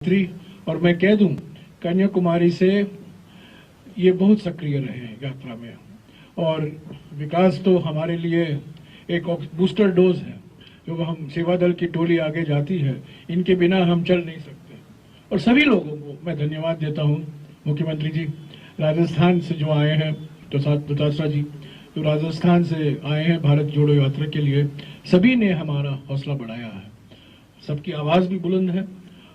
और मैं कह दूं कन्याकुमारी से ये बहुत सक्रिय रहे हैं यात्रा में, और विकास तो हमारे लिए एक बूस्टर डोज है। जो हम सेवा दल की टोली आगे जाती है, इनके बिना हम चल नहीं सकते। और सभी लोगों को मैं धन्यवाद देता हूं। मुख्यमंत्री जी राजस्थान से जो आए हैं, दोतासरा जी जो राजस्थान से आए हैं भारत जोड़ो यात्रा के लिए, सभी ने हमारा हौसला बढ़ाया है। सबकी आवाज भी बुलंद है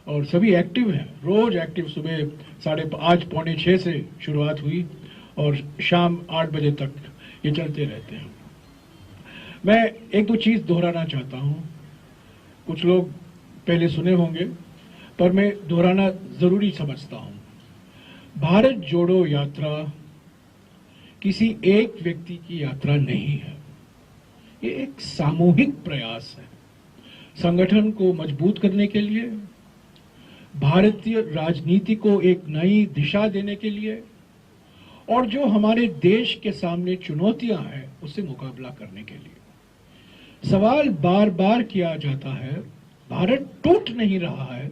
और सभी एक्टिव हैं, रोज एक्टिव। सुबह आज 5:45 से शुरुआत हुई और शाम 8 बजे तक ये चलते रहते हैं। मैं एक दो चीज दोहराना चाहता हूं। कुछ लोग पहले सुने होंगे, पर मैं दोहराना जरूरी समझता हूं। भारत जोड़ो यात्रा किसी एक व्यक्ति की यात्रा नहीं है, ये एक सामूहिक प्रयास है। संगठन को मजबूत करने के लिए, भारतीय राजनीति को एक नई दिशा देने के लिए, और जो हमारे देश के सामने चुनौतियां हैं उससे मुकाबला करने के लिए। सवाल बार बार किया जाता है, भारत टूट नहीं रहा है,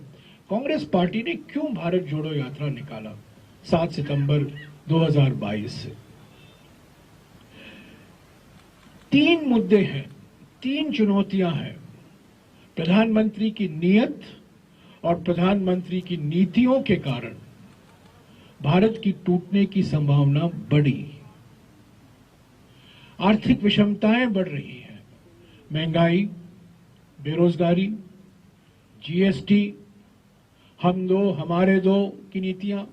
कांग्रेस पार्टी ने क्यों भारत जोड़ो यात्रा निकाला 7 सितंबर 2022 से। 3 मुद्दे हैं, 3 चुनौतियां हैं। प्रधानमंत्री की नीयत और प्रधानमंत्री की नीतियों के कारण भारत की टूटने की संभावना बढ़ी। आर्थिक विषमताएं बढ़ रही हैं, महंगाई, बेरोजगारी, जीएसटी, हम दो हमारे दो की नीतियां,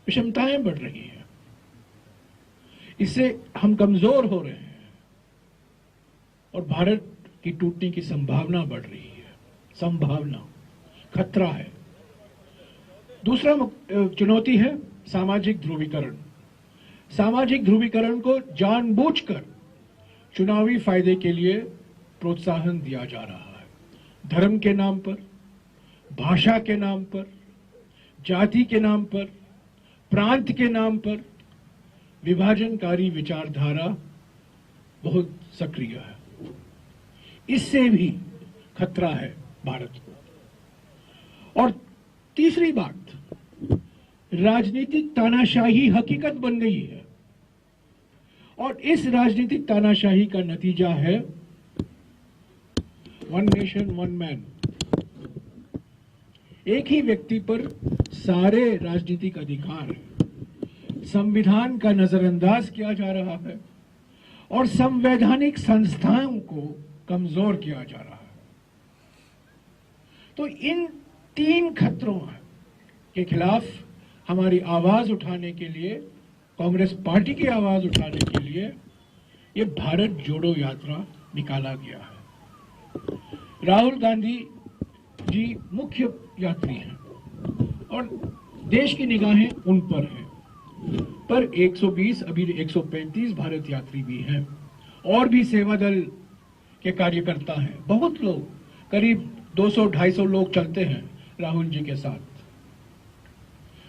विषमताएं बढ़ रही हैं। इससे हम कमजोर हो रहे हैं और भारत की टूटने की संभावना बढ़ रही है। संभावना, खतरा है। दूसरा चुनौती है सामाजिक ध्रुवीकरण। सामाजिक ध्रुवीकरण को जानबूझकर चुनावी फायदे के लिए प्रोत्साहन दिया जा रहा है। धर्म के नाम पर, भाषा के नाम पर, जाति के नाम पर, प्रांत के नाम पर विभाजनकारी विचारधारा बहुत सक्रिय है। इससे भी खतरा है भारत को। और तीसरी बात, राजनीतिक तानाशाही हकीकत बन गई है, और इस राजनीतिक तानाशाही का नतीजा है वन नेशन वन मैन। एक ही व्यक्ति पर सारे राजनीतिक अधिकार हैं। संविधान का नजरअंदाज किया जा रहा है और संवैधानिक संस्थाओं को कमजोर किया जा रहा है। तो इन 3 खतरों के खिलाफ हमारी आवाज उठाने के लिए, कांग्रेस पार्टी की आवाज उठाने के लिए ये भारत जोड़ो यात्रा निकाला गया है। राहुल गांधी जी मुख्य यात्री हैं और देश की निगाहें उन पर हैं, पर 120 अभी 135 भारत यात्री भी हैं, और भी सेवा दल के कार्यकर्ता हैं। बहुत लोग, करीब 200-250 लोग चलते हैं राहुल जी के साथ।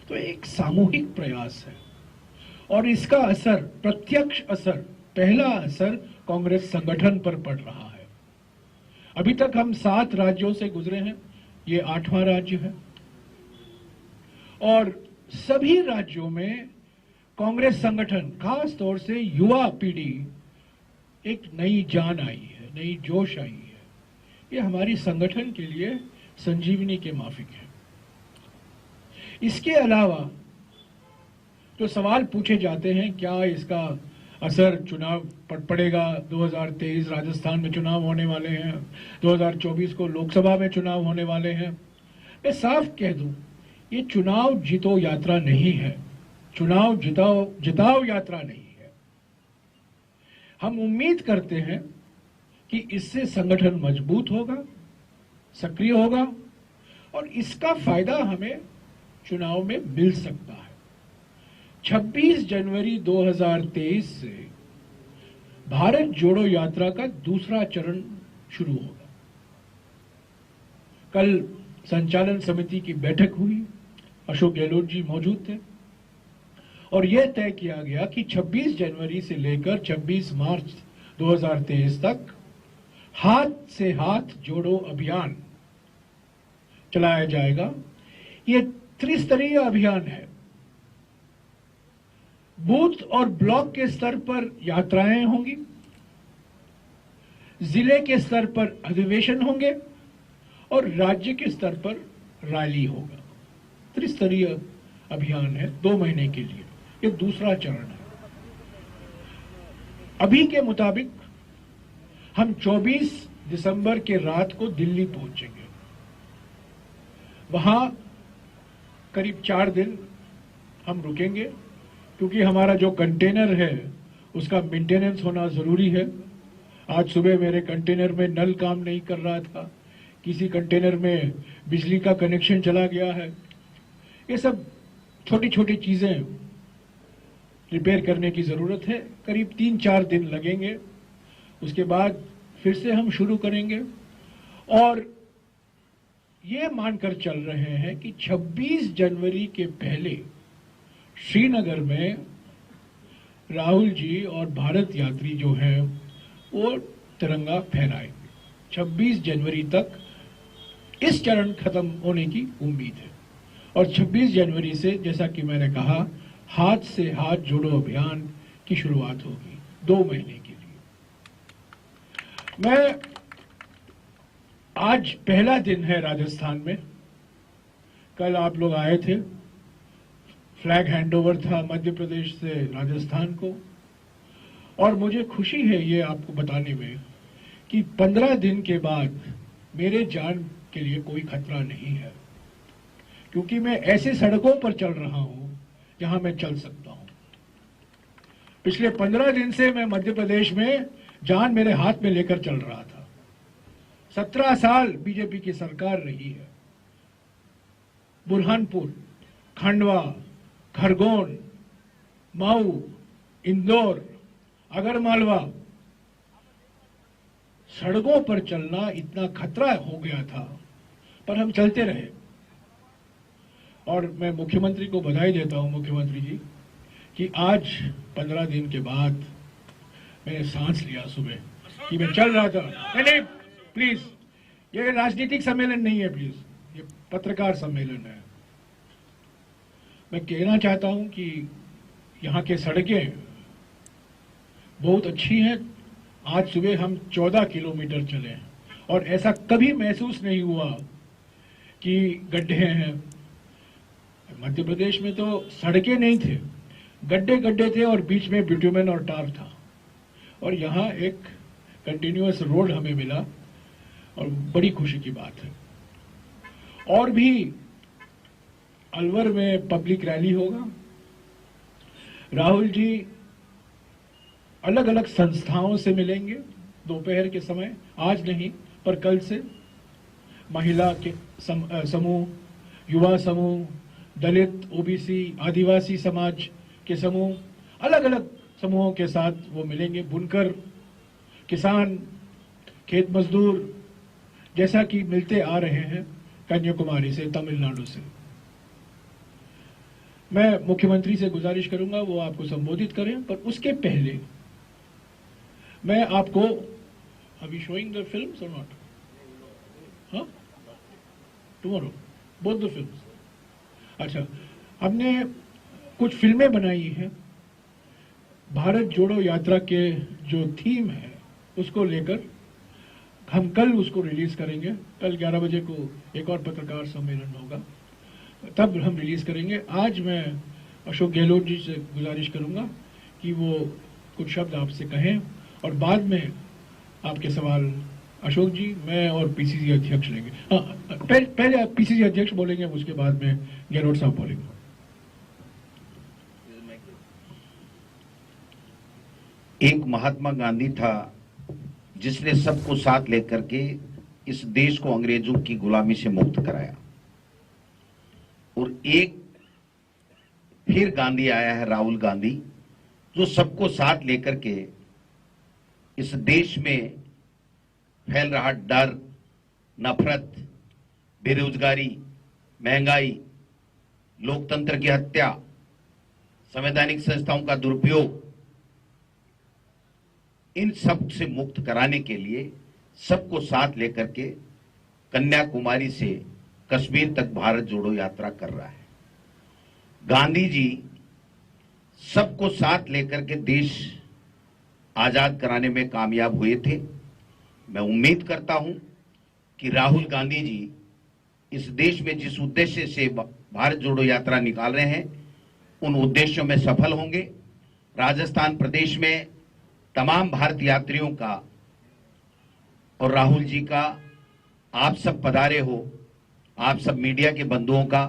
तो एक सामूहिक प्रयास है और इसका असर, प्रत्यक्ष असर, पहला असर कांग्रेस संगठन पर पड़ रहा है। अभी तक हम 7 राज्यों से गुजरे हैं, ये 8वां राज्य है, और सभी राज्यों में कांग्रेस संगठन, खास तौर से युवा पीढ़ी, एक नई जान आई है, नई जोश आई है। ये हमारी संगठन के लिए संजीवनी के माफिक है। इसके अलावा जो सवाल पूछे जाते हैं, क्या इसका असर चुनाव पर पड़ेगा? 2023 राजस्थान में चुनाव होने वाले हैं, 2024 को लोकसभा में चुनाव होने वाले हैं। मैं साफ कह दूं, ये चुनाव जीतो यात्रा नहीं है, चुनाव जिताओ यात्रा नहीं है। हम उम्मीद करते हैं कि इससे संगठन मजबूत होगा, सक्रिय होगा, और इसका फायदा हमें चुनाव में मिल सकता है। 26 जनवरी 2023 से भारत जोड़ो यात्रा का दूसरा चरण शुरू होगा। कल संचालन समिति की बैठक हुई, अशोक गहलोत जी मौजूद थे, और यह तय किया गया कि 26 जनवरी से लेकर 26 मार्च 2023 तक हाथ से हाथ जोड़ो अभियान चलाया जाएगा। ये त्रिस्तरीय अभियान है। बूथ और ब्लॉक के स्तर पर यात्राएं होंगी, जिले के स्तर पर अधिवेशन होंगे और राज्य के स्तर पर रैली होगा। त्रिस्तरीय अभियान है 2 महीने के लिए। ये दूसरा चरण है। अभी के मुताबिक हम 24 दिसंबर के रात को दिल्ली पहुंचेंगे। वहां करीब 4 दिन हम रुकेंगे, क्योंकि हमारा जो कंटेनर है उसका मेंटेनेंस होना जरूरी है। आज सुबह मेरे कंटेनर में नल काम नहीं कर रहा था, किसी कंटेनर में बिजली का कनेक्शन चला गया है। ये सब छोटी छोटी चीजें रिपेयर करने की जरूरत है। करीब 3-4 दिन लगेंगे। उसके बाद फिर से हम शुरू करेंगे और ये मानकर चल रहे हैं कि 26 जनवरी के पहले श्रीनगर में राहुल जी और भारत यात्री जो हैं वो तिरंगा फहराएंगे। 26 जनवरी तक इस चरण खत्म होने की उम्मीद है और 26 जनवरी से, जैसा कि मैंने कहा, हाथ से हाथ जोड़ो अभियान की शुरुआत होगी 2 महीने के लिए। मैं आज पहला दिन है राजस्थान में। कल आप लोग आए थे, फ्लैग हैंडओवर था मध्य प्रदेश से राजस्थान को, और मुझे खुशी है ये आपको बताने में कि 15 दिन के बाद मेरे जान के लिए कोई खतरा नहीं है, क्योंकि मैं ऐसे सड़कों पर चल रहा हूं जहां मैं चल सकता हूं। पिछले 15 दिन से मैं मध्य प्रदेश में जान मेरे हाथ में लेकर चल रहा था। 17 साल बीजेपी की सरकार रही है। बुरहानपुर, खंडवा, खरगोन, माऊ, इंदौर, आगरमालवा, सड़कों पर चलना इतना खतरा हो गया था, पर हम चलते रहे। और मैं मुख्यमंत्री को बधाई देता हूं, मुख्यमंत्री जी, कि आज 15 दिन के बाद मैंने सांस लिया सुबह कि मैं चल रहा था। नहीं, प्लीज, ये राजनीतिक सम्मेलन नहीं है, प्लीज, ये पत्रकार सम्मेलन है। मैं कहना चाहता हूं कि यहाँ के सड़कें बहुत अच्छी हैं। आज सुबह हम 14 किलोमीटर चले और ऐसा कभी महसूस नहीं हुआ कि गड्ढे हैं। मध्य प्रदेश में तो सड़कें नहीं थे, गड्ढे गड्ढे थे और बीच में बिटुमेन और टार था, और यहाँ एक कंटिन्यूअस रोड हमें मिला और बड़ी खुशी की बात है। और भी अलवर में पब्लिक रैली होगा। राहुल जी अलग अलग संस्थाओं से मिलेंगे दोपहर के समय, आज नहीं पर कल से। महिला के समूह, युवा समूह, दलित, ओबीसी, आदिवासी समाज के समूह, अलग अलग समूहों के साथ वो मिलेंगे। बुनकर, किसान, खेत मजदूर, जैसा कि मिलते आ रहे हैं कन्याकुमारी से, तमिलनाडु से। मैं मुख्यमंत्री से गुजारिश करूंगा वो आपको संबोधित करें, पर उसके पहले मैं आपको, अभी शोइंग द फिल्म्स और नॉट? हाँ, टुमारो बोथ द फिल्म्स। अच्छा, हमने कुछ फिल्में बनाई हैं भारत जोड़ो यात्रा के जो थीम है उसको लेकर। हम कल उसको रिलीज करेंगे। कल 11 बजे को एक और पत्रकार सम्मेलन होगा, तब हम रिलीज करेंगे। आज मैं अशोक गहलोत जी से गुजारिश करूंगा कि वो कुछ शब्द आपसे कहें और बाद में आपके सवाल अशोक जी, मैं और पीसीसी अध्यक्ष लेंगे। पहले पीसीसी अध्यक्ष बोलेंगे, उसके बाद में गहलोत साहब बोलेंगे। एक महात्मा गांधी था जिसने सबको साथ लेकर के इस देश को अंग्रेजों की गुलामी से मुक्त कराया, और एक फिर गांधी आया है, राहुल गांधी, जो सबको साथ लेकर के इस देश में फैल रहा डर, नफरत, बेरोजगारी, महंगाई, लोकतंत्र की हत्या, संवैधानिक संस्थाओं का दुरुपयोग, इन सब से मुक्त कराने के लिए सबको साथ लेकर के कन्याकुमारी से कश्मीर तक भारत जोड़ो यात्रा कर रहा है। गांधी जी सबको साथ लेकर के देश आजाद कराने में कामयाब हुए थे। मैं उम्मीद करता हूं कि राहुल गांधी जी इस देश में जिस उद्देश्य से भारत जोड़ो यात्रा निकाल रहे हैं उन उद्देश्यों में सफल होंगे। राजस्थान प्रदेश में तमाम भारत यात्रियों का और राहुल जी का, आप सब पधारे हो, आप सब मीडिया के बंधुओं का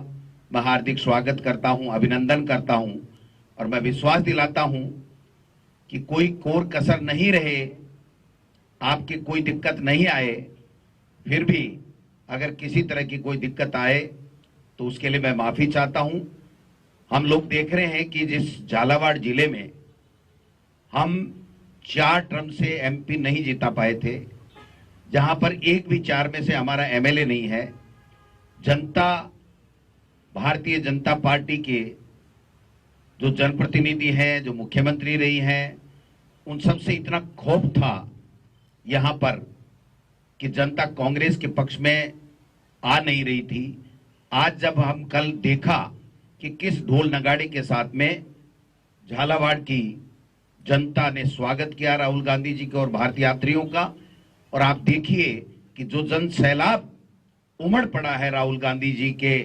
मैं हार्दिक स्वागत करता हूं, अभिनंदन करता हूं और मैं विश्वास दिलाता हूं कि कोई कोर कसर नहीं रहे, आपकी कोई दिक्कत नहीं आए। फिर भी अगर किसी तरह की कोई दिक्कत आए तो उसके लिए मैं माफी चाहता हूं। हम लोग देख रहे हैं कि जिस झालावाड़ जिले में हम 4 टर्म से एमपी नहीं जीता पाए थे, जहां पर एक भी 4 में से हमारा एमएलए नहीं है, जनता, भारतीय जनता पार्टी के जो जनप्रतिनिधि हैं, जो मुख्यमंत्री रही हैं, उन सब से इतना खौफ था यहां पर कि जनता कांग्रेस के पक्ष में आ नहीं रही थी। आज जब हम कल देखा कि किस ढोल नगाड़े के साथ में झालावाड़ की जनता ने स्वागत किया राहुल गांधी जी के और भारतीय यात्रियों का, और आप देखिए कि जो जन सैलाब उमड़ पड़ा है राहुल गांधी जी के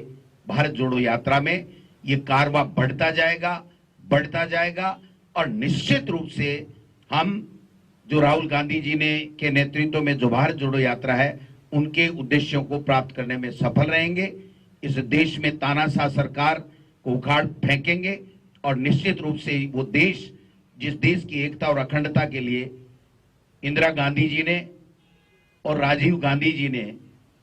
भारत जोड़ो यात्रा में, ये कारवां बढ़ता जाएगा और निश्चित रूप से हम जो राहुल गांधी जी ने के नेतृत्व में जो भारत जोड़ो यात्रा है उनके उद्देश्यों को प्राप्त करने में सफल रहेंगे। इस देश में तानाशाह सरकार को उखाड़ फेंकेंगे और निश्चित रूप से वो देश, जिस देश की एकता और अखंडता के लिए इंदिरा गांधी जी ने और राजीव गांधी जी ने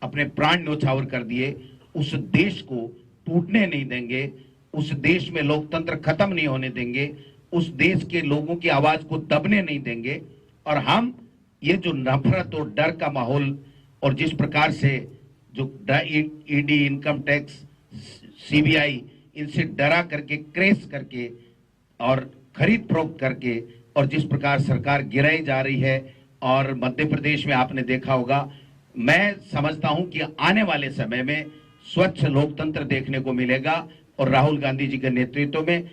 अपने प्राण न्योछावर कर दिए, उस देश को टूटने नहीं देंगे, उस देश में लोकतंत्र खत्म नहीं होने देंगे, उस देश के लोगों की आवाज को दबने नहीं देंगे। और हम ये जो नफरत और डर का माहौल और जिस प्रकार से जो ईडी, इनकम टैक्स, सीबीआई, इनसे डरा करके, क्रेस करके और खरीद फरोख्त करके और जिस प्रकार सरकार गिराई जा रही है, और मध्य प्रदेश में आपने देखा होगा, मैं समझता हूं कि आने वाले समय में स्वच्छ लोकतंत्र देखने को मिलेगा और राहुल गांधी जी के नेतृत्व में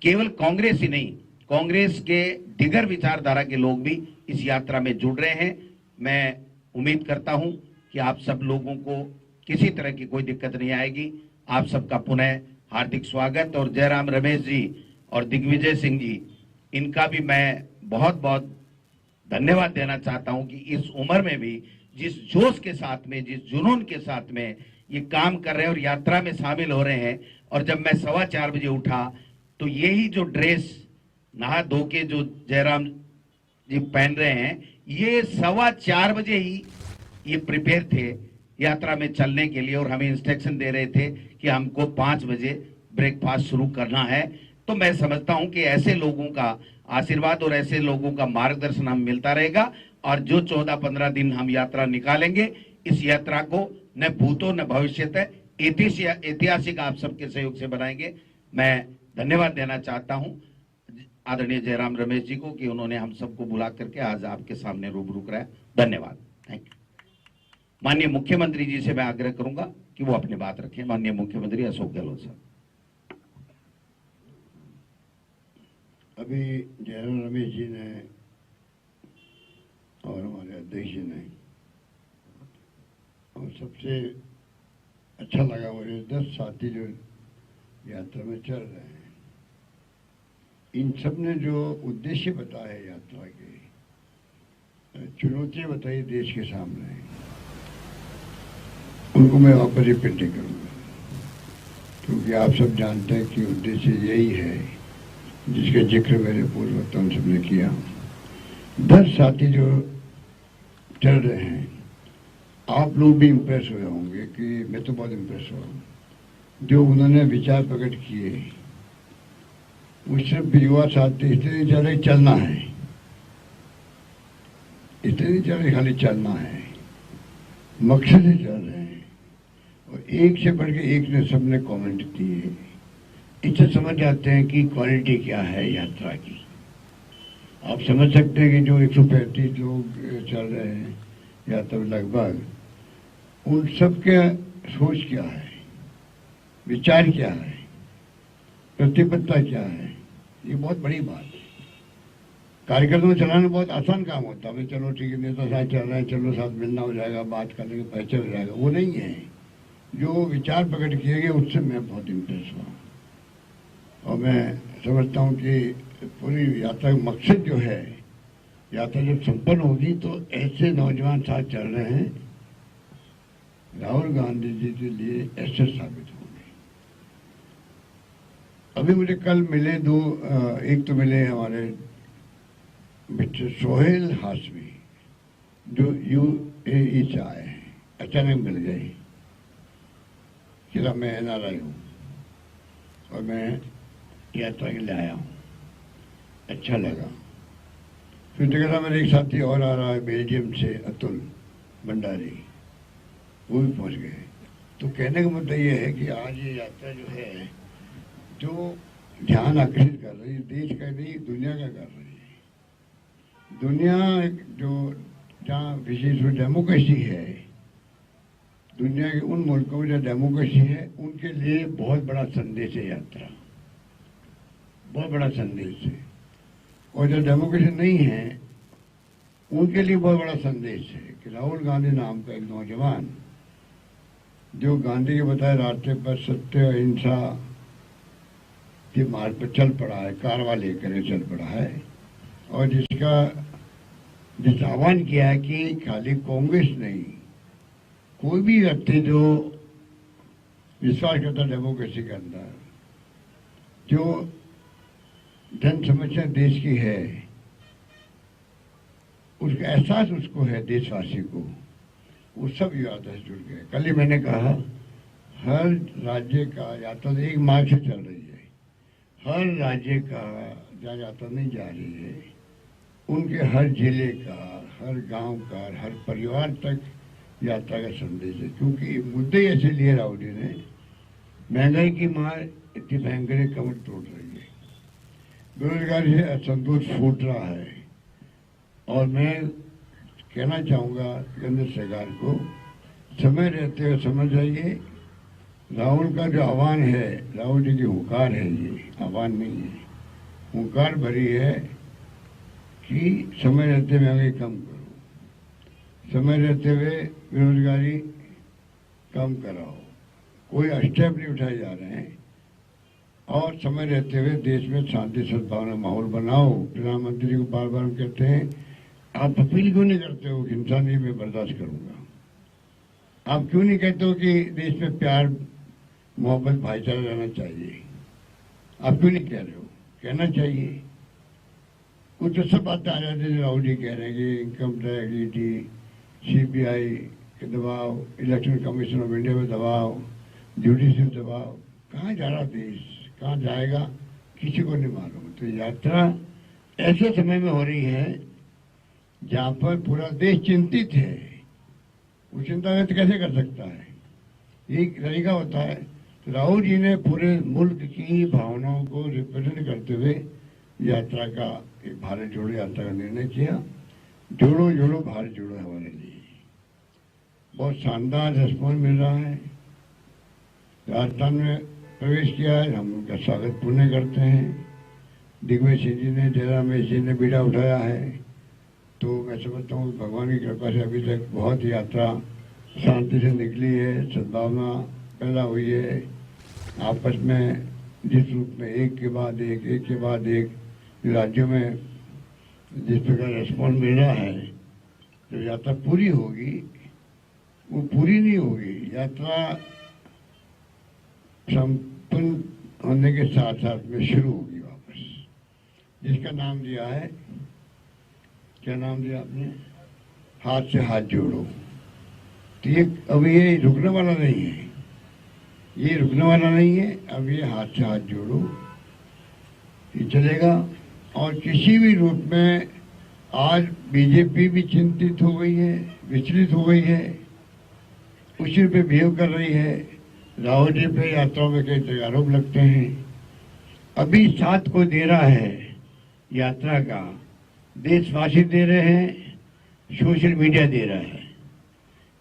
केवल कांग्रेस ही नहीं, कांग्रेस के दिगर विचारधारा के लोग भी इस यात्रा में जुड़ रहे हैं। मैं उम्मीद करता हूं कि आप सब लोगों को किसी तरह की कोई दिक्कत नहीं आएगी। आप सबका पुनः हार्दिक स्वागत। और जयराम रमेश जी और दिग्विजय सिंह जी, इनका भी मैं बहुत बहुत धन्यवाद देना चाहता हूं कि इस उम्र में भी जिस जोश के साथ में, जिस जुनून के साथ में ये काम कर रहे हैं और यात्रा में शामिल हो रहे हैं। और जब मैं 4:15 बजे उठा तो यही जो ड्रेस नहा धो के जो जयराम जी पहन रहे हैं, ये 4:15 बजे ही ये प्रिपेयर थे यात्रा में चलने के लिए और हमें इंस्ट्रक्शन दे रहे थे कि हमको 5 बजे ब्रेकफास्ट शुरू करना है। तो मैं समझता हूं कि ऐसे लोगों का आशीर्वाद और ऐसे लोगों का मार्गदर्शन हम मिलता रहेगा और जो 14-15 दिन हम यात्रा निकालेंगे, इस यात्रा को न भूतो न भविष्यत ऐतिहासिक आप सबके सहयोग से बनाएंगे। मैं धन्यवाद देना चाहता हूं आदरणीय जयराम रमेश जी को कि उन्होंने हम सबको बुला करके आज आपके सामने रूबरू कराया। धन्यवाद, थैंक यू। माननीय मुख्यमंत्री जी से मैं आग्रह करूंगा कि वो अपनी बात रखें। माननीय मुख्यमंत्री अशोक गहलोत साहब। अभी जयराम रमेश जी ने और हमारे अध्यक्ष जी ने, और सबसे अच्छा लगा मुझे 10 साथी जो यात्रा में चल रहे हैं, इन सब ने जो उद्देश्य बताया है यात्रा के, चुनौतियां बताई देश के सामने, उनको मैं वापस रिपीट नहीं करूँगा, क्योंकि आप सब जानते हैं कि उद्देश्य यही है जिसका जिक्र मेरे पूर्व वक्ताओं सबने किया। 10 साथी जो चल रहे हैं, आप लोग भी इम्प्रेस हुए होंगे कि मैं तो बहुत इम्प्रेस हुआ हूँ जो उन्होंने विचार प्रकट किए। वो सिर्फ युवा साथी इसलिए चल रहे चलना है, इसलिए नहीं चल रहे खाली चलना है, मकसद से चल रहे हैं। और एक से बढ़ के एक ने सबने कमेंट दिए, इससे समझ जाते हैं कि क्वालिटी क्या है यात्रा की। आप समझ सकते हैं कि जो 135 लोग चल रहे हैं यात्रा लगभग, उन सब के सोच क्या है, विचार क्या है, प्रतिबद्धता क्या है, ये बहुत बड़ी बात है। कार्यकर्ताओं को चलाना बहुत आसान काम होता है, चलो ठीक है नेता साहब चल रहे हैं, चलो साथ मिलना हो जाएगा, बात करने के पैसे हो जाएगा, वो नहीं है। जो विचार प्रकट किए गए उससे मैं बहुत इम्प्रेस हुआ और मैं समझता हूँ कि पूरी यात्रा का मकसद जो है, यात्रा जब संपन्न होगी तो ऐसे नौजवान साथ चल रहे हैं, राहुल गांधी जी के लिए ऐसे साबित होंगे। अभी मुझे कल मिले दो, एक तो मिले हमारे मिस्टर सोहेल हाशमी जो UAE से आए हैं, अचानक मिल गए कि मैं NRI हूँ और मैं यात्रा के लिए आया हूँ, अच्छा लगा। फिर देखा मेरे एक साथी और आ रहा है बेल्जियम से, अतुल भंडारी, वो भी पहुंच गए। तो कहने का मुद्दा ये है कि आज ये यात्रा जो है, जो ध्यान आकर्षित कर रही है, देश का नहीं दुनिया का कर रही है। दुनिया जो जहाँ विशेष रूप डेमोक्रेसी है, दुनिया के उन मुल्कों में जहाँ डेमोक्रेसी है, उनके लिए बहुत बड़ा संदेश है यात्रा, बहुत बड़ा संदेश है। और जो डेमोक्रेसी नहीं है, उनके लिए बहुत बड़ा संदेश है कि राहुल गांधी नाम का एक नौजवान जो गांधी के बताए रास्ते पर सत्य अहिंसा के मार्ग पर चल पड़ा है, कारवा लेकर चल पड़ा है, और जिस आह्वान किया है कि खाली कांग्रेस नहीं, कोई भी व्यक्ति जो विश्वास करता डेमोक्रेसी के अंदर, जो जन समस्या देश की है, उसका एहसास उसको है, देशवासी को, वो सब यात्रा से जुड़ गए। कल ही मैंने कहा, हर राज्य का यात्रा एक मार्ग से चल रही है, हर राज्य का जहाँ यात्रा नहीं जा रही है, उनके हर जिले का, हर गांव का, हर परिवार तक यात्रा का संदेश है। क्योंकि मुद्दे ऐसे लिए राहुल जी ने, महंगाई की मार इतनी भयंकर कमर तोड़ रही है, बेरोजगारी से असंतोष फूट रहा है, और मैं कहना चाहूँगा केंद्र सरकार को, समय रहते हुए समझ जाइए, राहुल का जो आह्वान है, राहुल जी की हुंकार है, ये आह्वान नहीं है, हुंकार भरी है कि समय रहते महंगाई कम करो, समय रहते हुए बेरोजगारी कम कराओ, कोई स्टेप नहीं उठाए जा रहे हैं, और समय रहते हुए देश में शांति सद्भावना माहौल बनाओ। प्रधानमंत्री जी को बार बार हम कहते हैं, आप अपील क्यों नहीं करते हो हिंसा नहीं मैं बर्दाश्त करूंगा? आप क्यों नहीं कहते हो कि देश में प्यार मोहब्बत भाईचारा रहना चाहिए? आप क्यों नहीं कह रहे हो? कहना चाहिए। कुछ तो सब बातें आ जाती है, राहुल जी कह रहे हैं कि इनकम टैक्स, ED, CBI के दबाव, इलेक्शन कमीशन ऑफ इंडिया में दबाव, जुडिशियल दबाव, कहाँ जा रहा देश, कहाँ जाएगा किसी को नहीं मालूम। तो यात्रा ऐसे समय में हो रही है जहाँ पर पूरा देश चिंतित है, वो चिंता व्यक्त कैसे कर सकता है? एक तरीका होता है। तो राहुल जी ने पूरे मुल्क की भावनाओं को रिप्रेजेंट करते हुए यात्रा का, एक भारत जोड़ो यात्रा का निर्णय किया। जोड़ो जोड़ो भारत जोड़ो हमारे लिए बहुत शानदार रिस्पॉन्स मिल रहा है। राजस्थान में प्रवेश किया है, हम उनका स्वागत पुण्य करते हैं। दिग्विजय सिंह जी ने, जयराम जी ने बीड़ा उठाया है, तो मैं समझता हूँ भगवान की कृपा से अभी तक बहुत यात्रा शांति से निकली है, सद्भावना पैदा हुई है। आपस में जिस रूप में एक के बाद एक राज्यों में जिस प्रकार रिस्पॉन्स मिल रहा है, जो यात्रा पूरी होगी वो पूरी नहीं होगी, यात्रा संपन्न होने के साथ साथ में शुरू होगी वापस, जिसका नाम दिया है, क्या नाम दिया आपने? हाथ से हाथ जोड़ो। तो ये अब ये रुकने वाला नहीं है, ये रुकने वाला नहीं है। अब ये हाथ से हाथ जोड़ो, ये चलेगा। और किसी भी रूप में आज बीजेपी भी चिंतित हो गई है, विचलित हो गई है, उसी पे बिहेव कर रही है। राहुल जी पे यात्राओं में कई तरह आरोप लगते हैं। अभी साथ को दे रहा है यात्रा का, देशवासी दे रहे हैं, सोशल मीडिया दे रहा है।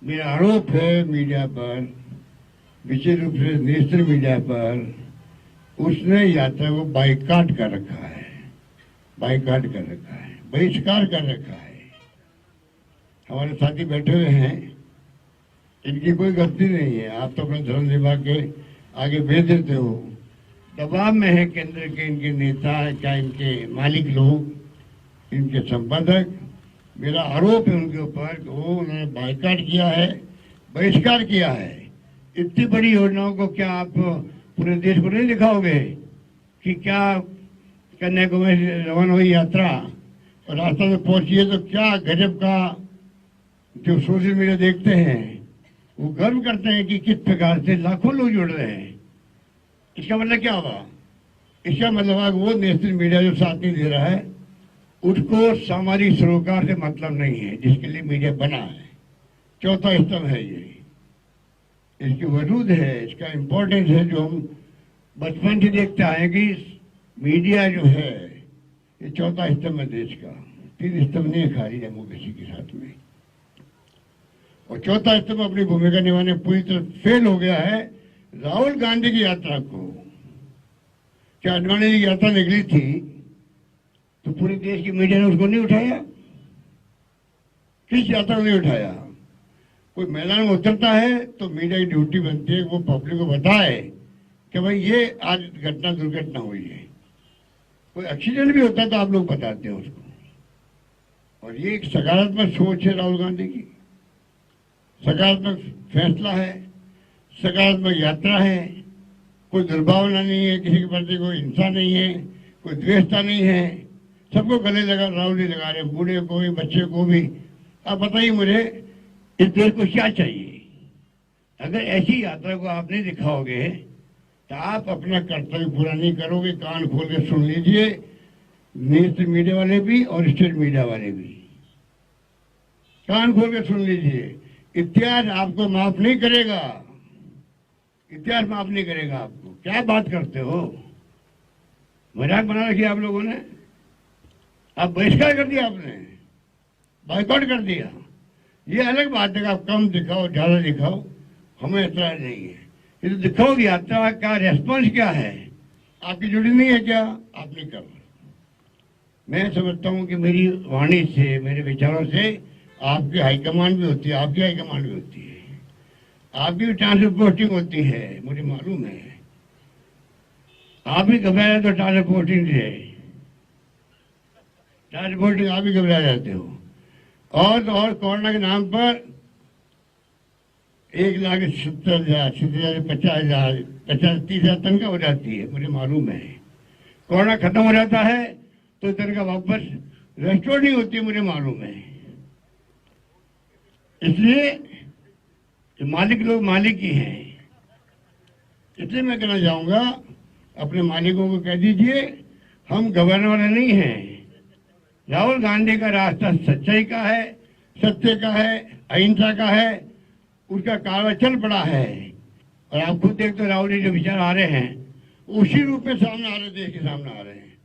मेरा आरोप है मीडिया पर विशेष रूप से नेशनल मीडिया पर उसने यात्रा को बाइकाट कर रखा है, बाइकाट कर रखा है, बहिष्कार कर रखा है। हमारे साथी बैठे हुए हैं, इनकी कोई गलती नहीं है, आप तो अपने धर्म विभाग के आगे भेज देते हो। दबाव में है केंद्र के इनके नेता, क्या इनके मालिक लोग, इनके संपादक। मेरा आरोप है उनके ऊपर कि वो उन्होंने बाइकाट किया है, बहिष्कार किया है। इतनी बड़ी योजनाओं को क्या आप पूरे देश को नहीं दिखाओगे कि क्या कन्याकुमारी से रवाना हुई यात्रा और रास्ता में पहुंची है तो क्या गजब का जो सोशल मीडिया देखते हैं वो गर्व करते हैं कि किस प्रकार से लाखों लोग जुड़ रहे हैं। इसका मतलब क्या हुआ? इसका मतलब है वो नेशनल मीडिया जो साथ नहीं दे रहा है उसको सामाजिक सरोकार से मतलब नहीं है जिसके लिए मीडिया बना है। चौथा स्तंभ है ये, इसकी वजूद है, इसका इम्पोर्टेंस है जो हम बचपन से देखते आए कि मीडिया जो है ये चौथा स्तंभ है देश का। तीन स्तंभ नहीं खाली डेमोक्रेसी के साथ में। और चौथा स्तंभ अपनी भूमिका निभाने पूरी तरह फेल हो गया है। राहुल गांधी की यात्रा को, क्या अडवाणी की यात्रा निकली थी तो पूरे देश की मीडिया ने उसको नहीं उठाया? किस यात्रा को नहीं उठाया? कोई मैदान में उतरता है तो मीडिया की ड्यूटी बनती है वो पब्लिक को बताए कि भाई ये आज घटना दुर्घटना हुई है। कोई एक्सीडेंट भी होता है तो आप लोग बताते हैं उसको। और ये एक सकारात्मक सोच है राहुल गांधी की, सकारात्मक फैसला है, सकारात्मक यात्रा है। कोई दुर्भावना नहीं है, किसी के प्रति कोई हिंसा नहीं है, कोई द्वेषता नहीं है। सबको गले लगा राहुल जी लगा रहे, बूढ़े को भी, बच्चे को भी। आप बताइए मुझे इस देश को क्या चाहिए? अगर ऐसी यात्रा को आप नहीं दिखाओगे तो आप अपना कर्तव्य पूरा नहीं करोगे। कान खोल के सुन लीजिए, नेशनल मीडिया वाले भी और स्टेट मीडिया वाले भी, कान खोल के सुन लीजिए। इतिहास आपको माफ नहीं करेगा, इतिहास माफ नहीं करेगा आपको। क्या बात करते हो? मजाक बना रखी आप लोगों ने। आप बहिष्कार कर दिया, आपने बाइकआउट कर दिया। ये अलग बात है कि आप कम दिखाओ, ज्यादा दिखाओ, हमें ऐतराज नहीं है। ये तो दिखाओ यात्रा का रेस्पॉन्स क्या है, आपकी जुड़ी नहीं है क्या? आप नहीं कर रहे। मैं समझता हूं कि मेरी वाणी से, मेरे विचारों से आपकी हाईकमान भी होती है, आपकी हाईकमान भी होती है, आपकी भी ट्रांसफर पोस्टिंग होती है, मुझे मालूम है। आप भी घबराए तो ट्रांसफर पोस्टिंग से, ट्रांसफर पोस्टिंग आप भी घबरा जाते हो। और कोरोना के नाम पर 1,70,000, 50,000, 30,000 तनख्वाह हो जाती है, मुझे मालूम है। कोरोना खत्म हो जाता है तो तनख्वाह वापस रेस्टोर नहीं होती, मुझे मालूम है। इसलिए मालिक लोग मालिक ही हैं। इसलिए मैं कहना चाहूंगा अपने मालिकों को कह दीजिए हम घबराने वाले नहीं हैं। राहुल गांधी का रास्ता सच्चाई का है, सत्य का है, अहिंसा का है, उसका कारवा चल पड़ा है। और आप खुद देखते हो राहुल जी जो विचार आ रहे हैं उसी रूप में सामने आ रहे, देश के सामने आ रहे हैं।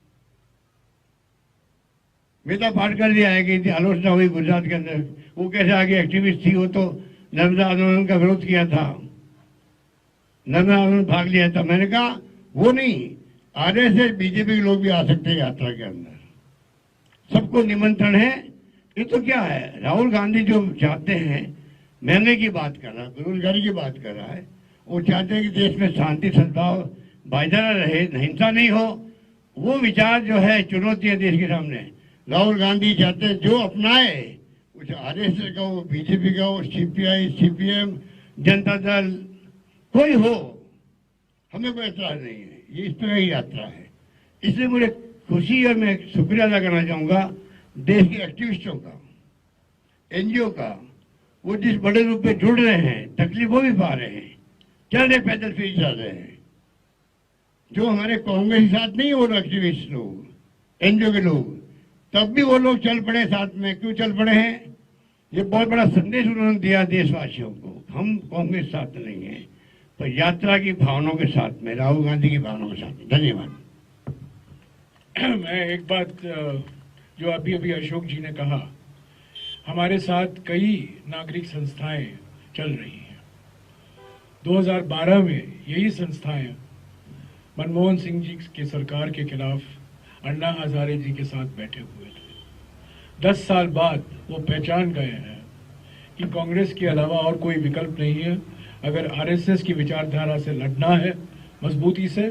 मेरा पाठ कर दिया है कि आलोचना हुई गुजरात के अंदर, वो कैसे आगे एक्टिविस्ट थी, वो तो नर्मदा आंदोलन का विरोध किया था, नर्मदा आंदोलन भाग लिया था। मैंने कहा वो नहीं, आरएसएस बीजेपी के लोग भी आ सकते हैं यात्रा के अंदर, सबको निमंत्रण है। ये तो क्या है, राहुल गांधी जो चाहते हैं, महंगाई की बात कर रहा है, बेरोजगारी की बात कर रहा है, वो चाहते हैं कि देश में शांति सद्भाव भाईचारा रहे, हिंसा नहीं हो। वो विचार जो है चुनौती है देश के सामने। राहुल गांधी चाहते हैं जो अपनाए, उसे आरएसएस का हो, बीजेपी का हो, सीपीआई, सीपीएम, जनता दल, कोई हो, हमें कोई एतराज नहीं है। ये इस तरह की यात्रा है। इसलिए मुझे खुशी है, मैं शुक्रिया अदा करना चाहूंगा देश के एक्टिविस्टों का, एनजीओ का। वो जिस बड़े रूप में जुड़ रहे हैं, तकलीफ वो भी पा रहे हैं, चल रहे पैदल फ्री चल रहे हैं। जो हमारे कांग्रेस के साथ नहीं, वो एक्टिविस्ट लोग, एनजीओ के लोग, तब भी वो लोग चल पड़े साथ में। क्यों चल पड़े हैं? ये बहुत बड़ा संदेश उन्होंने दिया देशवासियों को, हम कांग्रेस साथ नहीं है, पर यात्रा की भावनाओं के साथ में, राहुल गांधी की भावनाओं के साथ में। धन्यवाद। मैं एक बात जो अभी अभी अशोक जी ने कहा, हमारे साथ कई नागरिक संस्थाएं चल रही हैं 2012 में यही संस्थाएं मनमोहन सिंह जी की सरकार के खिलाफ अन्ना हजारे जी के साथ बैठे हुए थे। 10 साल बाद वो पहचान गए हैं कि कांग्रेस के अलावा और कोई विकल्प नहीं है। अगर आरएसएस की विचारधारा से लड़ना है मजबूती से,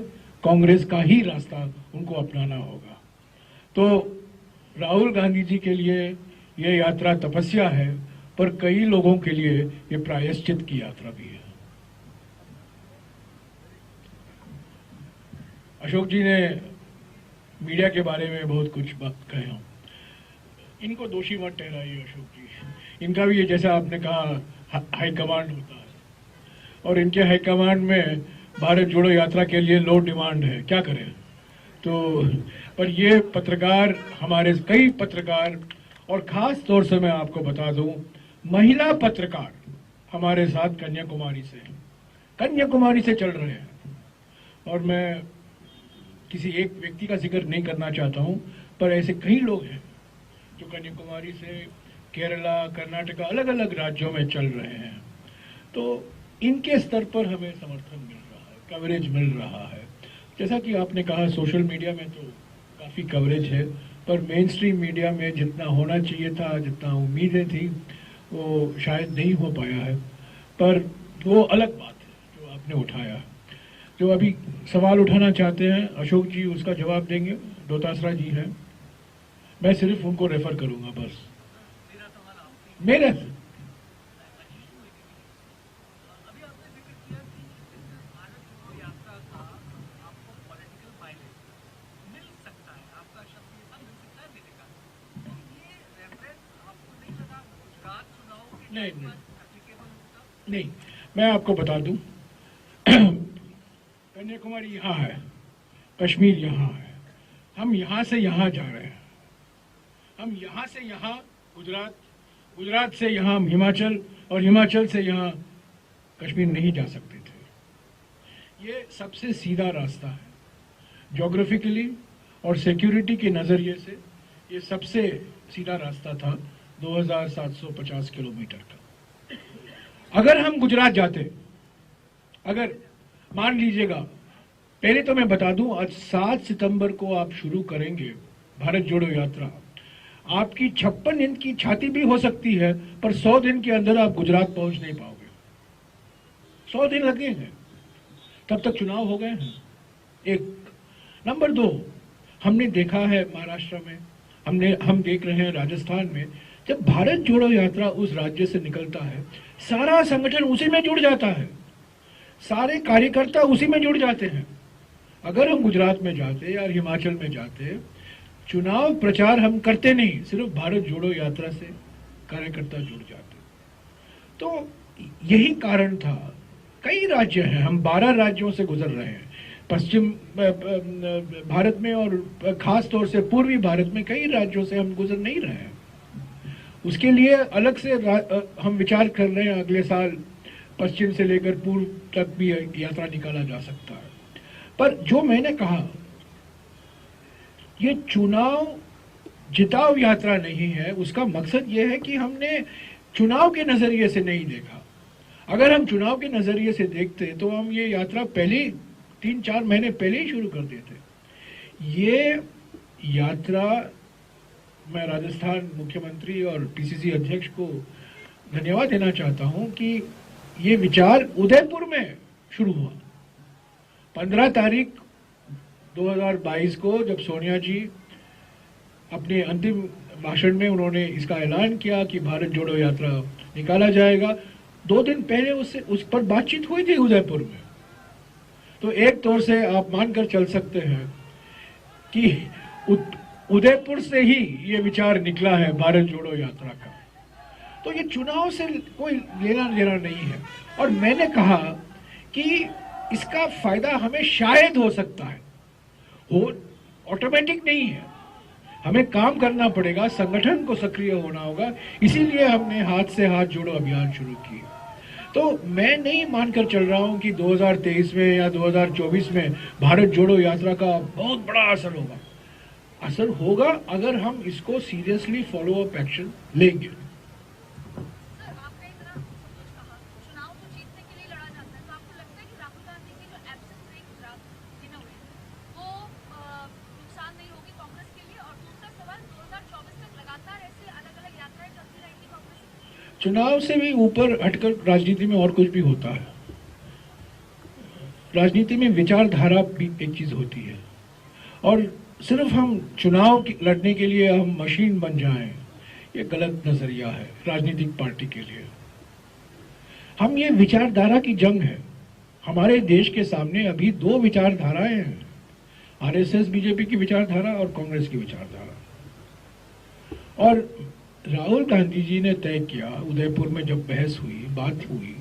कांग्रेस का ही रास्ता उनको अपनाना होगा। तो राहुल गांधी जी के लिए ये यात्रा तपस्या है, पर कई लोगों के लिए ये प्रायश्चित की यात्रा भी है। अशोक जी ने मीडिया के बारे में बहुत कुछ बात कहे हों, इनको दोषी मत ठहराइए अशोक जी। इनका भी ये, जैसा आपने कहा, हाईकमांड होता है और इनके हाईकमांड में भारत जोड़ो यात्रा के लिए लो डिमांड है, क्या करें। तो पर ये पत्रकार, हमारे कई पत्रकार, और खास तौर से मैं आपको बता दूं, महिला पत्रकार हमारे साथ कन्याकुमारी से चल रहे हैं। और मैं किसी एक व्यक्ति का जिक्र नहीं करना चाहता हूं, पर ऐसे कई लोग हैं जो कन्याकुमारी से केरला, कर्नाटका, अलग अलग राज्यों में चल रहे हैं। तो इनके स्तर पर हमें समर्थन मिल रहा है, कवरेज मिल रहा है। जैसा कि आपने कहा, सोशल मीडिया में तो काफ़ी कवरेज है, पर मेन स्ट्रीम मीडिया में जितना होना चाहिए था, जितना उम्मीदें थी, वो शायद नहीं हो पाया है। पर वो अलग बात है जो आपने उठाया। जो अभी सवाल उठाना चाहते हैं अशोक जी, उसका जवाब देंगे, डोटासरा जी हैं। मैं सिर्फ उनको रेफर करूंगा बस। मेरा नहीं, नहीं, मैं आपको बता दूं, कन्याकुमारी यहाँ है, कश्मीर यहाँ है, हम यहाँ से यहाँ जा रहे हैं, हम यहाँ से यहाँ गुजरात, गुजरात से यहाँ हिमाचल, और हिमाचल से यहाँ कश्मीर नहीं जा सकते थे। ये सबसे सीधा रास्ता है, ज्योग्राफिकली और सिक्योरिटी के नज़रिए से ये सबसे सीधा रास्ता था, 2750 किलोमीटर का। अगर हम गुजरात जाते, अगर मान लीजिएगा, पहले तो मैं बता दूं, आज 7 सितंबर को आप शुरू करेंगे भारत जोड़ो यात्रा। आपकी 56 इंच की छाती भी हो सकती है, पर 100 दिन के अंदर आप गुजरात पहुंच नहीं पाओगे। 100 दिन लगेंगे, तब तक चुनाव हो गए हैं। एक नंबर 2, हमने देखा है महाराष्ट्र में, हम देख रहे हैं राजस्थान में, जब भारत जोड़ो यात्रा उस राज्य से निकलता है, सारा संगठन उसी में जुड़ जाता है, सारे कार्यकर्ता उसी में जुड़ जाते हैं। अगर हम गुजरात में जाते या हिमाचल में जाते, चुनाव प्रचार हम करते नहीं, सिर्फ भारत जोड़ो यात्रा से कार्यकर्ता जुड़ जाते। तो यही कारण था। कई राज्य हैं, हम 12 राज्यों से गुजर रहे हैं, पश्चिम भारत में और खास तौर से पूर्वी भारत में कई राज्यों से हम गुजर नहीं रहे हैं। उसके लिए अलग से हम विचार कर रहे हैं, अगले साल पश्चिम से लेकर पूर्व तक भी यात्रा निकाला जा सकता है। पर जो मैंने कहा, ये चुनाव जिताव यात्रा नहीं है। उसका मकसद ये है कि हमने चुनाव के नजरिए से नहीं देखा। अगर हम चुनाव के नजरिए से देखते तो हम ये यात्रा पहले 3-4 महीने पहले ही शुरू कर देते। ये यात्रा, मैं राजस्थान मुख्यमंत्री और पीसीसी अध्यक्ष को धन्यवाद देना चाहता हूं कि ये विचार उदयपुर में शुरू हुआ। 15 तारीख 2022 को जब सोनिया जी अपने अंतिम भाषण में उन्होंने इसका ऐलान किया कि भारत जोड़ो यात्रा निकाला जाएगा, 2 दिन पहले उस पर बातचीत हुई थी उदयपुर में। तो एक तौर से आप मानकर चल सकते हैं कि उदयपुर से ही ये विचार निकला है भारत जोड़ो यात्रा का। तो ये चुनाव से कोई लेना देना नहीं है। और मैंने कहा कि इसका फायदा हमें शायद हो सकता है, हो ऑटोमेटिक नहीं है, हमें काम करना पड़ेगा, संगठन को सक्रिय होना होगा। इसीलिए हमने हाथ से हाथ जोड़ो अभियान शुरू किया। तो मैं नहीं मानकर चल रहा हूं कि 2023 में या 2024 में भारत जोड़ो यात्रा का बहुत बड़ा असर होगा। असर होगा अगर हम इसको सीरियसली फॉलो अप एक्शन लेंगे। आपने इतना सब कुछ कहा, चुनाव तो जीतने के लिए लड़ा जाता है, तो आपको चुनाव से भी ऊपर हटकर राजनीति में और कुछ भी होता है। राजनीति में विचारधारा भी एक चीज होती है, और सिर्फ हम चुनाव लड़ने के लिए हम मशीन बन जाएं, ये गलत नजरिया है राजनीतिक पार्टी के लिए। हम ये विचारधारा की जंग है। हमारे देश के सामने अभी दो विचारधाराएं हैं, आरएसएस बीजेपी की विचारधारा और कांग्रेस की विचारधारा। और राहुल गांधी जी ने तय किया, उदयपुर में जब बहस हुई, बात हुई,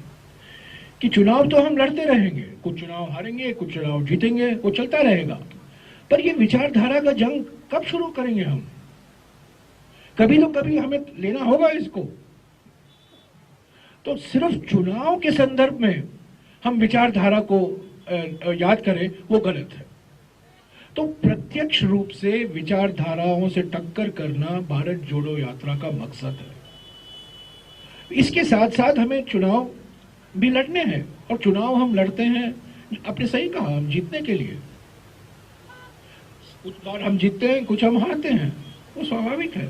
कि चुनाव तो हम लड़ते रहेंगे, कुछ चुनाव हारेंगे, कुछ चुनाव जीतेंगे, वो चलता रहेगा, पर ये विचारधारा का जंग कब शुरू करेंगे हम? कभी तो कभी हमें लेना होगा इसको। तो सिर्फ चुनाव के संदर्भ में हम विचारधारा को याद करें, वो गलत है। तो प्रत्यक्ष रूप से विचारधाराओं से टक्कर करना भारत जोड़ो यात्रा का मकसद है। इसके साथ साथ हमें चुनाव भी लड़ने हैं, और चुनाव हम लड़ते हैं, आपने सही कहा, हम जीतने के लिए। कुछ बार हम जीतते हैं, कुछ हम हारते हैं, वो स्वाभाविक है,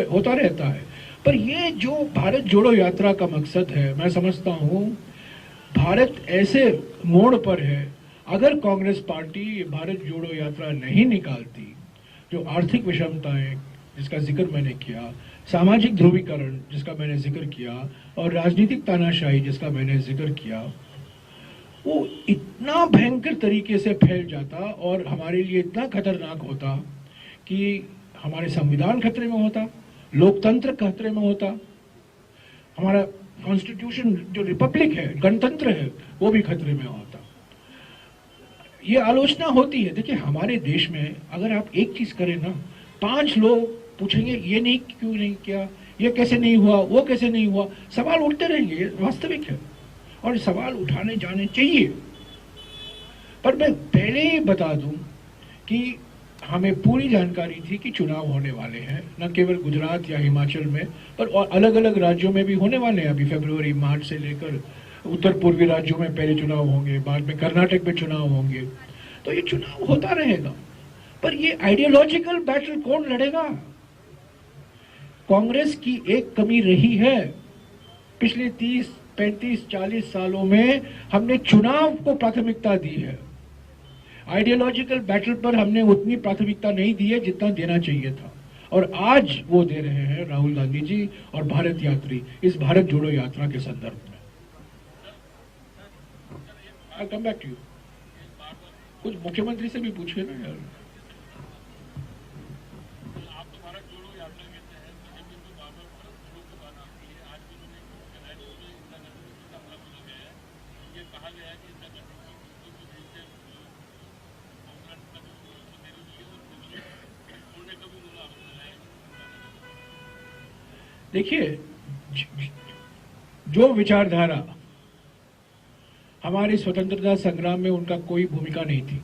होता रहता है। पर ये जो भारत जोड़ो यात्रा का मकसद है, मैं समझता हूं भारत ऐसे मोड़ पर है, अगर कांग्रेस पार्टी भारत जोड़ो यात्रा नहीं निकालती, जो आर्थिक विषमताएं जिसका जिक्र मैंने किया, सामाजिक ध्रुवीकरण जिसका मैंने जिक्र किया, और राजनीतिक तानाशाही जिसका मैंने जिक्र किया, वो इतना भयंकर तरीके से फैल जाता और हमारे लिए इतना खतरनाक होता कि हमारे संविधान खतरे में होता, लोकतंत्र खतरे में होता, हमारा कॉन्स्टिट्यूशन जो रिपब्लिक है, गणतंत्र है, वो भी खतरे में होता। ये आलोचना होती है। देखिए, हमारे देश में अगर आप एक चीज करें ना, 5 लोग पूछेंगे ये नहीं, क्यों नहीं किया, ये कैसे नहीं हुआ, वो कैसे नहीं हुआ, सवाल उठते रहेंगे, ये वास्तविक है और सवाल उठाने जाने चाहिए। पर मैं पहले ही बता दूं कि हमें पूरी जानकारी थी कि चुनाव होने वाले हैं, न केवल गुजरात या हिमाचल में, पर और अलग अलग राज्यों में भी होने वाले हैं। अभी फरवरी मार्च से लेकर उत्तर पूर्वी राज्यों में पहले चुनाव होंगे, बाद में कर्नाटक में चुनाव होंगे, तो ये चुनाव होता रहेगा। पर ये आइडियोलॉजिकल बैटल कौन लड़ेगा? कांग्रेस की एक कमी रही है, पिछले 30, 35, 40 सालों में हमने चुनाव को प्राथमिकता दी है। आइडियोलॉजिकल बैटल पर हमने उतनी प्राथमिकता नहीं दी है जितना देना चाहिए था, और आज वो दे रहे हैं राहुल गांधी जी और भारत यात्री इस भारत जोड़ो यात्रा के संदर्भ में। I'll come back to you. कुछ मुख्यमंत्री से भी पूछिए ना यार। देखिए, जो विचारधारा हमारे स्वतंत्रता संग्राम में उनका कोई भूमिका नहीं थी,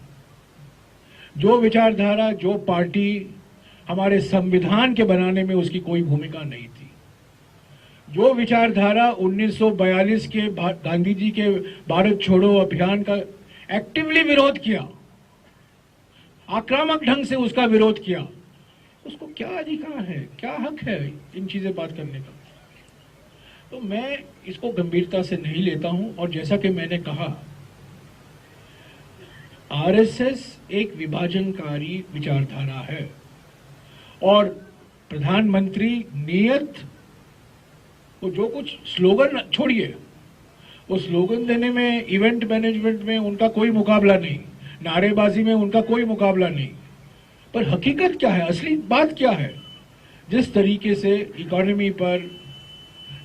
जो विचारधारा, जो पार्टी हमारे संविधान के बनाने में उसकी कोई भूमिका नहीं थी, जो विचारधारा 1942 के गांधी जी के भारत छोड़ो अभियान का एक्टिवली विरोध किया, आक्रामक ढंग से उसका विरोध किया, उसको क्या अधिकार है, क्या हक है इन चीजें बात करने का? तो मैं इसको गंभीरता से नहीं लेता हूं। और जैसा कि मैंने कहा, आरएसएस एक विभाजनकारी विचारधारा है, और प्रधानमंत्री नियत, वो जो कुछ स्लोगन छोड़िए, वो स्लोगन देने में, इवेंट मैनेजमेंट में उनका कोई मुकाबला नहीं, नारेबाजी में उनका कोई मुकाबला नहीं, पर हकीकत क्या है, असली बात क्या है? जिस तरीके से इकोनॉमी पर,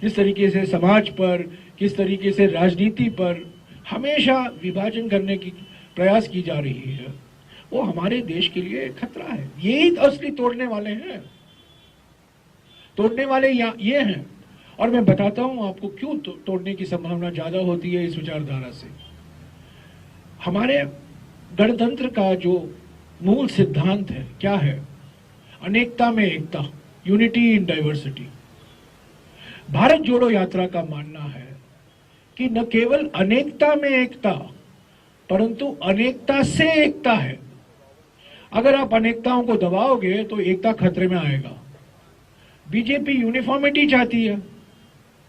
जिस तरीके से समाज पर, किस तरीके से राजनीति पर हमेशा विभाजन करने की प्रयास की जा रही है, वो हमारे देश के लिए खतरा है। यही असली तोड़ने वाले हैं, तोड़ने वाले ये हैं। और मैं बताता हूं आपको क्यों तोड़ने की संभावना ज्यादा होती है इस विचारधारा से। हमारे गणतंत्र का जो मूल सिद्धांत है, क्या है? अनेकता में एकता, यूनिटी इन डाइवर्सिटी। भारत जोड़ो यात्रा का मानना है कि न केवल अनेकता में एकता, परंतु अनेकता से एकता है। अगर आप अनेकताओं को दबाओगे तो एकता खतरे में आएगा। बीजेपी यूनिफॉर्मिटी चाहती है,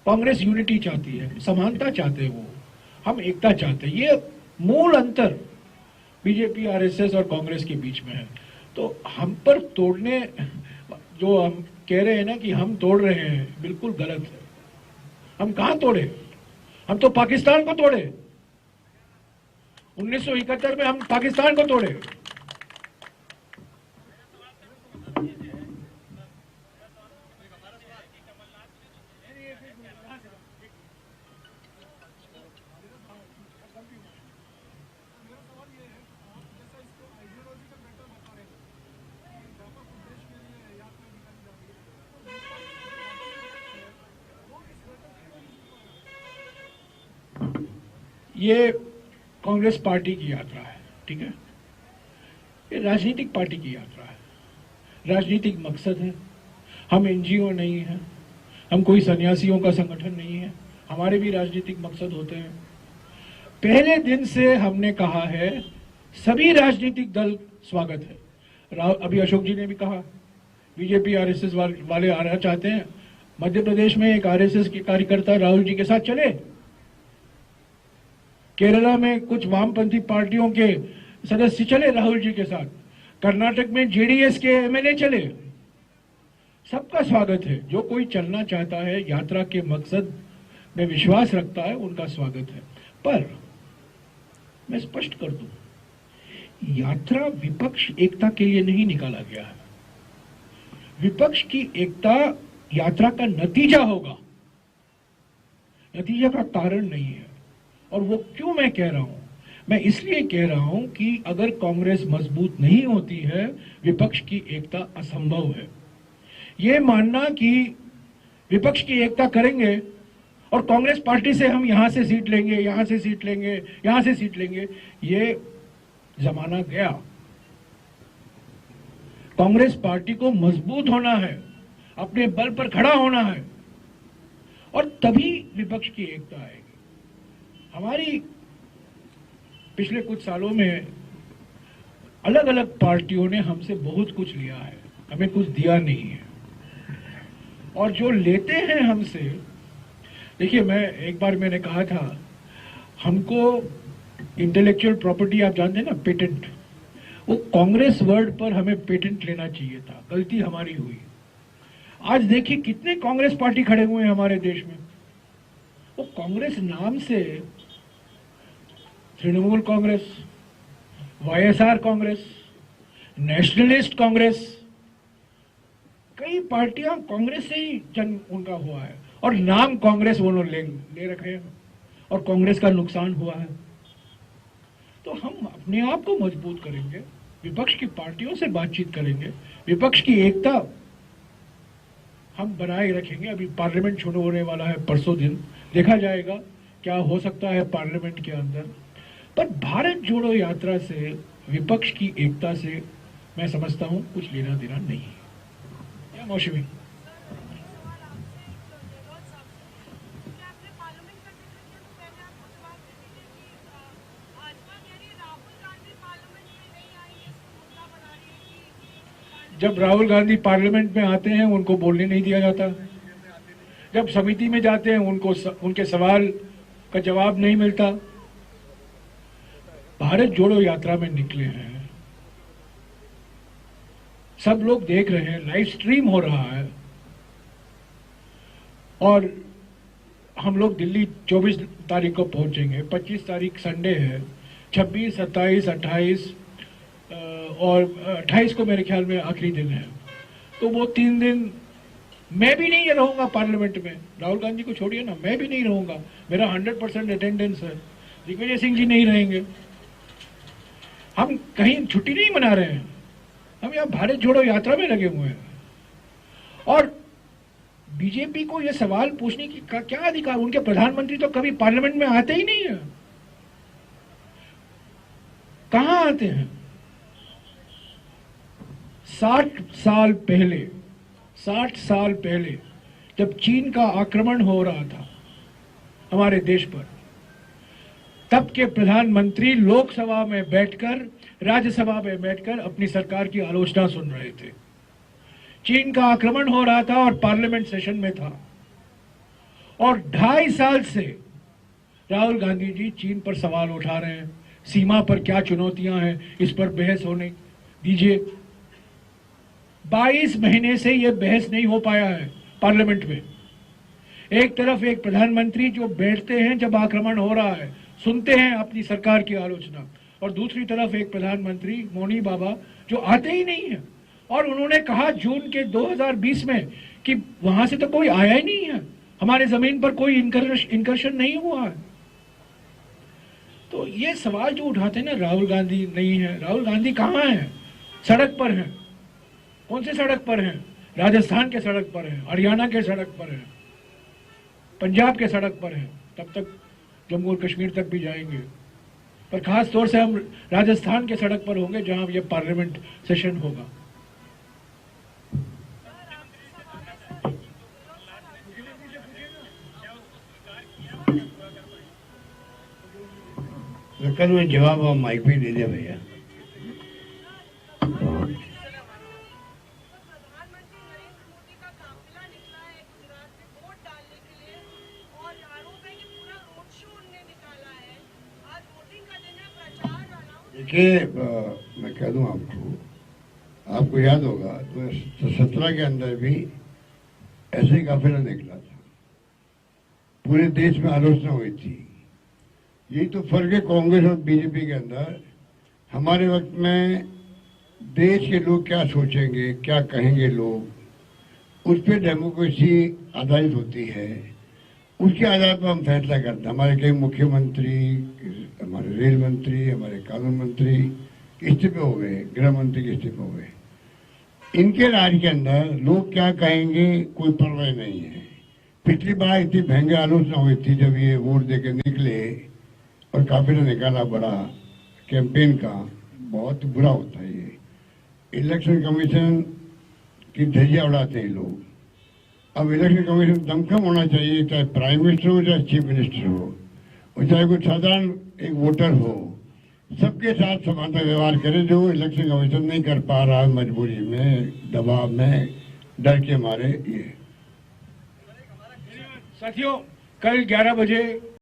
कांग्रेस यूनिटी चाहती है, समानता चाहते हैं, वो हम एकता चाहते हैं। ये मूल अंतर बीजेपी, आरएसएस और कांग्रेस के बीच में है। तो हम पर तोड़ने, जो हम कह रहे हैं ना कि हम तोड़ रहे हैं, बिल्कुल गलत है। हम कहां तोड़े? हम तो पाकिस्तान को तोड़े। 1971 में हम पाकिस्तान को तोड़े। ये कांग्रेस पार्टी की यात्रा है, ठीक है। ये राजनीतिक पार्टी की यात्रा है, राजनीतिक मकसद है। हम एनजीओ नहीं है, हम कोई सन्यासियों का संगठन नहीं है, हमारे भी राजनीतिक मकसद होते हैं। पहले दिन से हमने कहा है, सभी राजनीतिक दल स्वागत है। अभी अशोक जी ने भी कहा, बीजेपी आरएसएस वाले आना चाहते हैं। मध्य प्रदेश में एक आरएसएस के कार्यकर्ता राहुल जी के साथ चले, केरला में कुछ वामपंथी पार्टियों के सदस्य चले राहुल जी के साथ, कर्नाटक में जेडीएस के एमएलए चले। सबका स्वागत है। जो कोई चलना चाहता है, यात्रा के मकसद में विश्वास रखता है, उनका स्वागत है। पर मैं स्पष्ट कर दूं, यात्रा विपक्ष एकता के लिए नहीं निकाला गया है। विपक्ष की एकता यात्रा का नतीजा होगा, नतीजा का कारण नहीं है। और वो क्यों मैं कह रहा हूं? मैं इसलिए कह रहा हूं कि अगर कांग्रेस मजबूत नहीं होती है, विपक्ष की एकता असंभव है। ये मानना कि विपक्ष की एकता करेंगे और कांग्रेस पार्टी से हम यहां से सीट लेंगे, यहां से सीट लेंगे, यहां से सीट लेंगे, ये जमाना गया। कांग्रेस पार्टी को मजबूत होना है, अपने बल पर खड़ा होना है, और तभी विपक्ष की एकता आएगी। हमारी पिछले कुछ सालों में अलग अलग पार्टियों ने हमसे बहुत कुछ लिया है, हमें कुछ दिया नहीं है। और जो लेते हैं हमसे, देखिए, एक बार मैंने कहा था, हमको इंटेलेक्चुअल प्रॉपर्टी, आप जानते हैं ना, पेटेंट, वो कांग्रेस वर्ड पर हमें पेटेंट लेना चाहिए था। गलती हमारी हुई। आज देखिए कितने कांग्रेस पार्टी खड़े हुए हैं हमारे देश में। वो कांग्रेस नाम से तृणमूल कांग्रेस, वाईएसआर कांग्रेस, नेशनलिस्ट कांग्रेस, कई पार्टियां कांग्रेस से ही जन्म उनका हुआ है, और नाम कांग्रेस वो लोग ले रखे हैं, और कांग्रेस का नुकसान हुआ है। तो हम अपने आप को मजबूत करेंगे, विपक्ष की पार्टियों से बातचीत करेंगे, विपक्ष की एकता हम बनाए रखेंगे। अभी पार्लियामेंट शुरू होने वाला है परसों दिन, देखा जाएगा क्या हो सकता है पार्लियामेंट के अंदर। पर भारत जोड़ो यात्रा से, विपक्ष की एकता से, मैं समझता हूं कुछ लेना देना नहीं है। या मौसमी जब राहुल गांधी पार्लियामेंट में आते हैं, उनको बोलने नहीं दिया जाता। जब समिति में जाते हैं, उनके सवाल का जवाब नहीं मिलता। भारत जोड़ो यात्रा में निकले हैं, सब लोग देख रहे हैं, लाइव स्ट्रीम हो रहा है। और हम लोग दिल्ली 24 तारीख को पहुंचेंगे, 25 तारीख संडे है, 26, 27, 28 और 28 को मेरे ख्याल में आखिरी दिन है। तो वो 3 दिन मैं भी नहीं रहूंगा पार्लियामेंट में। राहुल गांधी को छोड़िए ना, मैं भी नहीं रहूंगा। मेरा 100% अटेंडेंस है। दिग्विजय सिंह जी नहीं रहेंगे। हम कहीं छुट्टी नहीं मना रहे हैं, हम यहाँ भारत जोड़ो यात्रा में लगे हुए हैं। और बीजेपी को यह सवाल पूछने की क्या अधिकार? उनके प्रधानमंत्री तो कभी पार्लियामेंट में आते ही नहीं है। कहां आते हैं? 60 साल पहले जब चीन का आक्रमण हो रहा था हमारे देश पर, तब के प्रधानमंत्री लोकसभा में बैठकर, राज्यसभा में बैठकर अपनी सरकार की आलोचना सुन रहे थे। चीन का आक्रमण हो रहा था और पार्लियामेंट सेशन में था, और 2.5 साल से राहुल गांधी जी चीन पर सवाल उठा रहे हैं, सीमा पर क्या चुनौतियां हैं इस पर बहस होने दीजिए। 22 महीने से यह बहस नहीं हो पाया है पार्लियामेंट में। एक तरफ एक प्रधानमंत्री जो बैठते हैं जब आक्रमण हो रहा है, सुनते हैं अपनी सरकार की आलोचना, और दूसरी तरफ एक प्रधानमंत्री मौनी बाबा जो आते ही नहीं है। और उन्होंने कहा जून के 2020 में कि वहां से तो कोई आया ही नहीं है, हमारे जमीन पर कोई इंकर्शन नहीं हुआ है। तो ये सवाल जो उठाते हैं ना, राहुल गांधी नहीं है, राहुल गांधी कहाँ है? सड़क पर हैं। कौन से सड़क पर हैं? राजस्थान के सड़क पर हैं, हरियाणा के सड़क पर हैं, पंजाब के सड़क पर हैं। तब तक जम्मू और कश्मीर तक भी जाएंगे, पर खास तौर से हम राजस्थान के सड़क पर होंगे जहां ये पार्लियामेंट सेशन होगा। कल में जवाब आप माइक पे दे दिया भैया। देखिए, मैं कह दूं आपको याद होगा 2017 के अंदर भी ऐसे ही काफिला निकला था, पूरे देश में आलोचना हुई थी। यही तो फर्क है कांग्रेस और बीजेपी के अंदर। हमारे वक्त में देश के लोग क्या सोचेंगे, क्या कहेंगे लोग, उस पर डेमोक्रेसी आधारित होती है, उसके आधार पर हम फैसला करते हैं। हमारे कई मुख्यमंत्री, हमारे रेल मंत्री, हमारे कानून मंत्री इस्तीफे हो गए, गृह मंत्री के इस्तीफे हो गए। इनके राज के अंदर लोग क्या कहेंगे कोई परवाह नहीं है। पिछली बार इतनी भयंकर आलोचना हुई थी जब ये वोट देके निकले और काफिला निकाला बड़ा कैंपेन का, बहुत बुरा होता है ये। इलेक्शन कमीशन की धज्जियां उड़ाते हैं लोग। अब इलेक्शन कमीशन दमखम होना चाहिए, चाहे प्राइम मिनिस्टर हो चाहे चीफ मिनिस्टर हो, और चाहे कोई साधारण एक वोटर हो, सबके साथ समानता व्यवहार करे, जो इलेक्शन कमीशन नहीं कर पा रहा है मजबूरी में, दबाव में, डर के मारे। ये साथियों, कल 11 बजे